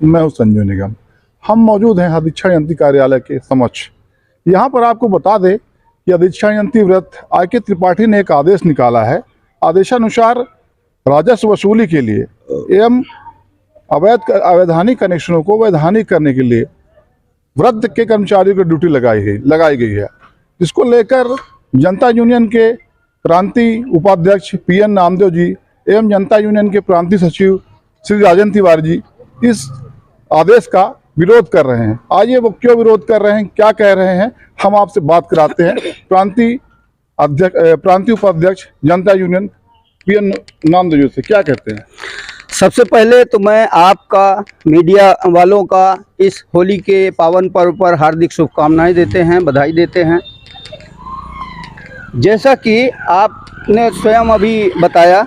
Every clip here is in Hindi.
मैं हूं संजय निगम। हम मौजूद हैं अधीक्षण यंत्री कार्यालय के समक्ष। यहाँ पर आपको बता दें कि अधीक्षण यंत्री व्रत आके त्रिपाठी ने एक आदेश निकाला है। आदेशानुसार राजस्व वसूली के लिए एवं अवैधानिक कनेक्शनों को वैधानिक करने के लिए वृत्त के कर्मचारियों की ड्यूटी लगाई गई है, जिसको लेकर जनता यूनियन के प्रांतीय उपाध्यक्ष PN नामदेव जी एवं जनता यूनियन के प्रांतीय सचिव श्री राजन तिवारी जी इस आदेश का विरोध कर रहे हैं। आइए वो क्यों विरोध कर रहे हैं, क्या कह रहे हैं, हम आपसे बात कराते हैं। प्रांतीय उपाध्यक्ष जनता यूनियन PN नामदेव जी से क्या कहते हैं। सबसे पहले तो मैं आपका मीडिया वालों का इस होली के पावन पर्व पर हार्दिक शुभकामनाएं देते हैं, बधाई देते हैं। जैसा कि आपने स्वयं अभी बताया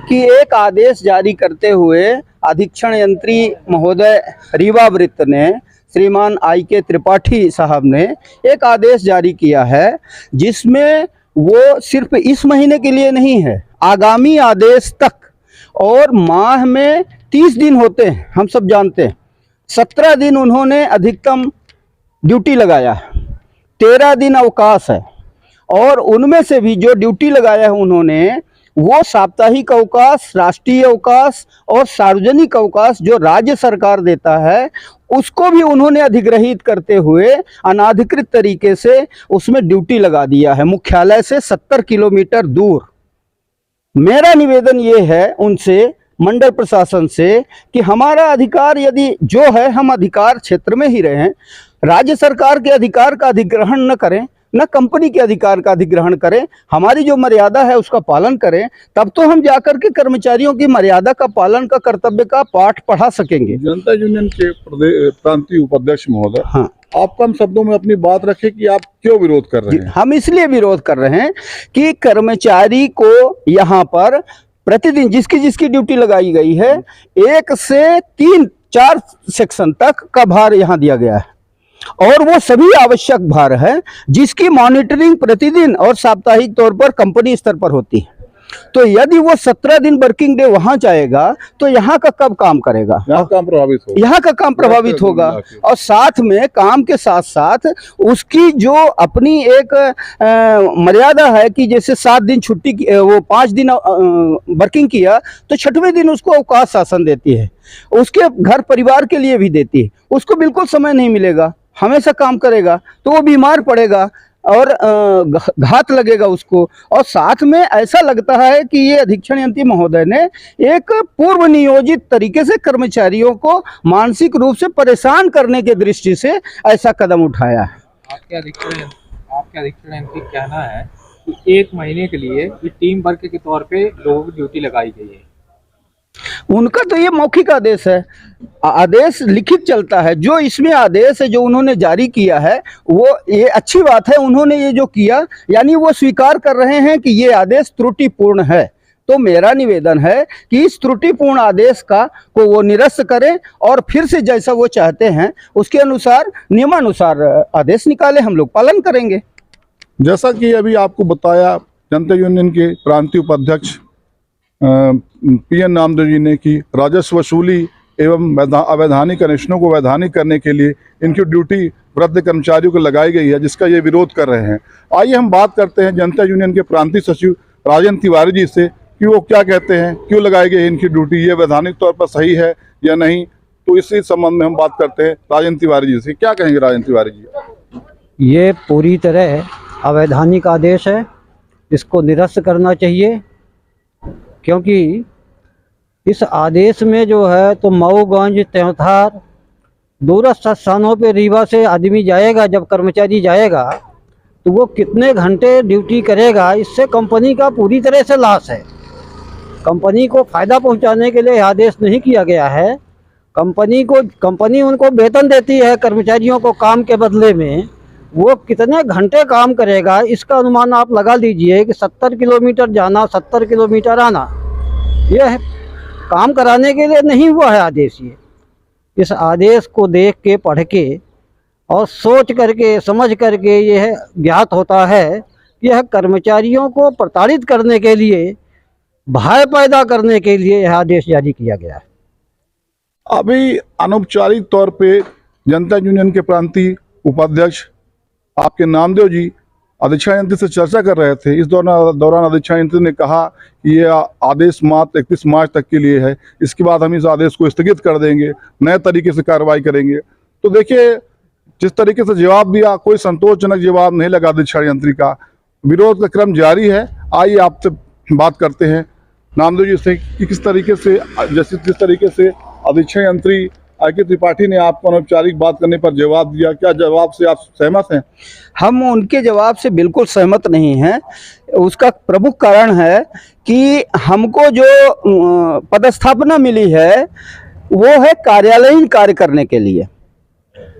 कि एक आदेश जारी करते हुए अधीक्षण यंत्री महोदय रीवा वृत्त ने श्रीमान IK त्रिपाठी साहब ने एक आदेश जारी किया है, जिसमें वो सिर्फ इस महीने के लिए नहीं है, आगामी आदेश तक, और माह में 30 दिन होते हैं, हम सब जानते हैं। 17 दिन उन्होंने अधिकतम ड्यूटी लगाया, 13 दिन अवकाश है, और उनमें से भी जो ड्यूटी लगाया है उन्होंने वो साप्ताहिक अवकाश, राष्ट्रीय अवकाश और सार्वजनिक अवकाश जो राज्य सरकार देता है उसको भी उन्होंने अधिग्रहित करते हुए अनाधिकृत तरीके से उसमें ड्यूटी लगा दिया है, मुख्यालय से 70 किलोमीटर दूर। मेरा निवेदन ये है उनसे, मंडल प्रशासन से, कि हमारा अधिकार यदि जो है हम अधिकार क्षेत्र में ही रहें, राज्य सरकार के अधिकार का अधिग्रहण न करें, न कंपनी के अधिकार का अधिग्रहण करें, हमारी जो मर्यादा है उसका पालन करें, तब तो हम जाकर के कर्मचारियों की मर्यादा का पालन का कर्तव्य का पाठ पढ़ा सकेंगे। जनता यूनियन के प्रांतीय उपाध्यक्ष महोदय, हाँ, आप कम शब्दों में अपनी बात रखें कि आप क्यों विरोध कर रहे हैं। हम इसलिए विरोध कर रहे हैं कि कर्मचारी को यहाँ पर प्रतिदिन जिसकी जिसकी ड्यूटी लगाई गई है 1 से 3-4 सेक्शन तक का भार यहाँ दिया गया है, और वो सभी आवश्यक भार है जिसकी मॉनिटरिंग प्रतिदिन और साप्ताहिक तौर पर कंपनी स्तर पर होती है। तो यदि वो 17 दिन वर्किंग डे वहां जाएगा तो यहाँ का कब काम करेगा, यहाँ का काम प्रभावित होगा। और साथ में काम के साथ साथ उसकी जो अपनी एक मर्यादा है कि जैसे 7 दिन छुट्टी, वो 5 दिन वर्किंग किया तो 6वें दिन उसको अवकाश शासन देती है, उसके घर परिवार के लिए भी देती है, उसको बिल्कुल समय नहीं मिलेगा, हमेशा काम करेगा तो वो बीमार पड़ेगा और घात लगेगा उसको। और साथ में ऐसा लगता है कि ये अधीक्षण यंत्री महोदय ने एक पूर्व नियोजित तरीके से कर्मचारियों को मानसिक रूप से परेशान करने के दृष्टि से ऐसा कदम उठाया है। आपके अधीक्षण यंत्री कहना है कि 1 महीने के लिए ये टीम वर्क के तौर पे लोगों की ड्यूटी लगाई गई है। उनका तो ये मौखिक आदेश है, आदेश लिखित चलता है। जो इसमें आदेश है जो उन्होंने जारी किया है वो ये अच्छी बात है, उन्होंने ये जो किया यानी वो स्वीकार कर रहे हैं कि ये आदेश त्रुटिपूर्ण है। तो मेरा निवेदन है कि इस त्रुटिपूर्ण आदेश को वो निरस्त करें और फिर से जैसा वो चाहते हैं उसके अनुसार नियमानुसार आदेश निकाले, हम लोग पालन करेंगे। जैसा कि अभी आपको बताया जनता यूनियन के प्रांतीय उपाध्यक्ष PN नामदेव जी ने कि राजस्व वसूली एवं अवैधानिक कनेक्शनों को वैधानिक करने के लिए इनकी ड्यूटी वृद्ध कर्मचारियों को लगाई गई है, जिसका ये विरोध कर रहे हैं। आइए हम बात करते हैं जनता यूनियन के प्रांतीय सचिव राजन तिवारी जी से कि वो क्या कहते हैं, क्यों लगाई गई इनकी ड्यूटी, ये वैधानिक तौर पर सही है या नहीं। तो इसी संबंध में हम बात करते हैं राजन तिवारी जी से। क्या कहेंगे राजन तिवारी जी। ये पूरी तरह अवैधानिक आदेश है, इसको निरस्त करना चाहिए, क्योंकि इस आदेश में जो है तो मऊगंज, त्योंथार, दूरस्थ स्थानों पे रीवा से आदमी जाएगा, जब कर्मचारी जाएगा तो वो कितने घंटे ड्यूटी करेगा, इससे कंपनी का पूरी तरह से लॉस है। कंपनी को फ़ायदा पहुंचाने के लिए आदेश नहीं किया गया है। कंपनी उनको वेतन देती है कर्मचारियों को काम के बदले में, वो कितने घंटे काम करेगा इसका अनुमान आप लगा लीजिए कि 70 किलोमीटर जाना, 70 किलोमीटर आना, यह काम कराने के लिए नहीं हुआ है आदेश। ये इस आदेश को देख के, पढ़ के और सोच करके, समझ करके यह ज्ञात होता है कि यह कर्मचारियों को प्रताड़ित करने के लिए, भय पैदा करने के लिए यह आदेश जारी किया गया है। अभी अनौपचारिक तौर पे जनता यूनियन के प्रांतीय उपाध्यक्ष आपके नामदेव जी अध्यक्षा यंत्री से चर्चा कर रहे थे। इस दौरान अध्यक्षा यंत्री ने कहा कि ये आदेश मात्र 31 मार्च तक के लिए है, इसके बाद हम इस आदेश को स्थगित कर देंगे, नए तरीके से कार्रवाई करेंगे। तो देखिए, जिस तरीके से जवाब दिया, कोई संतोषजनक जवाब नहीं लगा अध्यक्षा यंत्री का। विरोध का क्रम जारी है। आइए आपसे बात करते हैं नामदेव जी से कि किस तरीके से अध्यक्षा यंत्री आईके त्रिपाठी ने आपको अनौपचारिक बात करने पर जवाब दिया। क्या जवाब से आप सहमत हैं? हम उनके जवाब से बिल्कुल सहमत नहीं हैं। उसका प्रमुख कारण है कि हमको जो पदस्थापना मिली है वो है कार्यालयीन कार्य करने के लिए,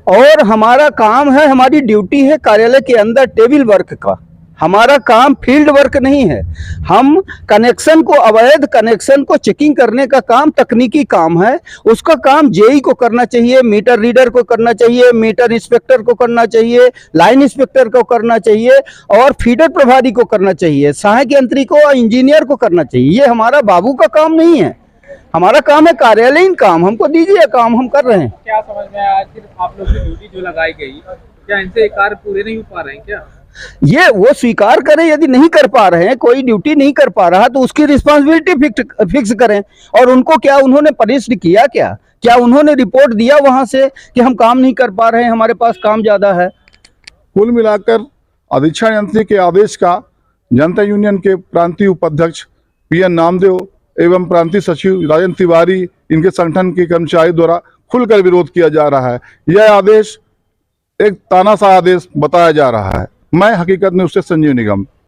और हमारा काम है, हमारी ड्यूटी है कार्यालय के अंदर टेबल वर्क का। हमारा काम फील्ड वर्क नहीं है। हम कनेक्शन को, अवैध कनेक्शन को चेकिंग करने का काम तकनीकी काम है। उसका काम जेई को करना चाहिए, मीटर रीडर को करना चाहिए, मीटर इंस्पेक्टर को करना चाहिए, लाइन इंस्पेक्टर को करना चाहिए और फीडर प्रभारी को करना चाहिए, सहायक यंत्री को और इंजीनियर को करना चाहिए। ये हमारा बाबू का काम नहीं है। हमारा काम है कार्यालयीन काम। हमको दीजिए काम, हम कर रहे हैं। क्या समझ में आया कि आप लोग की ड्यूटी जो लगाई गई, क्या इनसे कार्य पूरे नहीं हो पा रहे हैं क्या? ये वो स्वीकार करें, यदि नहीं कर पा रहे हैं, कोई ड्यूटी नहीं कर पा रहा तो उसकी रिस्पांसिबिलिटी फिक्स करें। और उनको क्या उन्होंने पनिश्ड किया? क्या उन्होंने रिपोर्ट दिया वहां से कि हम काम नहीं कर पा रहे हैं, हमारे पास काम ज्यादा है? कुल मिलाकर अध्यक्षा यंत्री के आदेश का जनता यूनियन के प्रांतीय उपाध्यक्ष पीएन नामदेव एवं प्रांतीय सचिव राजेंद्र तिवारी, इनके संगठन के कर्मचारी द्वारा खुलकर विरोध किया जा रहा है। यह आदेश एक तानाशाह आदेश बताया जा रहा है। मैं हकीकत न्यूज़ से संजीव निगम।